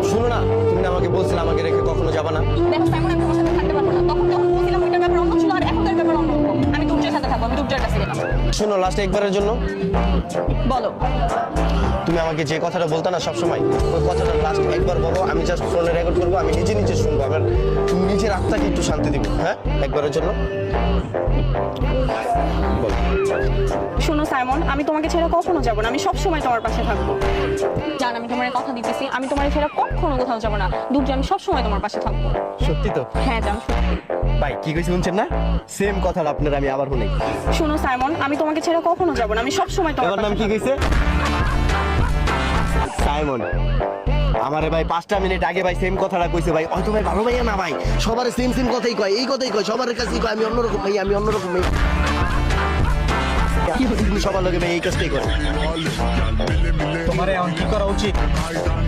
শুনো না, তুমি না আমাকে বলছিলে আমাকে রেখে কখনো যাবা না। দেখো সাইমন, আমি তোমার সাথে থাকতে পারবো না। তখন যখন বলছিলাম ওইটার ব্যাপার অন্য ছিল, আর এখনকার ব্যাপার অন্য। আমি দুর্জয়ের সাথে থাকবো, আমি দুর্জয়ের কাছে গেলাম। শুনো, লাস্ট একবারের জন্য বলো। তুমি আমাকে যে কথাটা বলতে না সবসময়, ওই কথাটা লাস্ট একবার বলো। আমি জাস্ট ফোনে রেকর্ড করবো, আমি নিজে নিজে শুনবো, আমার নিজের আত্মাকে একটু শান্তি দিব। হ্যাঁ, একবারের জন্য বলো। শোনো সাইমন, আমি তোমাকে ছেড়ে কখনো যাবো না, আমি সবসময় তোমার পাশে থাকবো। জান, আমি তোমার কথা দিতেছি, আমি তোমার ছেড়ে কখনো কোথাও যাবো না। দুর্জয়, আমি সবসময় তোমার পাশে থাকবো। সত্যি তো? হ্যাঁ জান, সত্যি। ভাই কি কইছে শুনছেন না? সেম কথাটা আপনার আমি আবার শুনি। শোনো সাইমন, আমি তোমাকে ছেড়ে কখনো যাবো না, আমি সবসময় তোমার তোমার নাম পাশে কি থাকবো। কইছে? সাইমন। আমারে ভাই 5টা মিনিট আগে ভাই সেম কথাটা কইছে ভাই। হয়তো ভাই ভালো ভাইয়া না ভাই, সবার সেম সেম কথাই কয়, এই কথাই কয়, সবার কাছেই কয় আমি অন্যরকম ভাই, আমি অন্যরকম ভাই। কি বলছিস সবার লগে ভাই এই কাজটাই করে? তোমার এখন কি করা উচিত?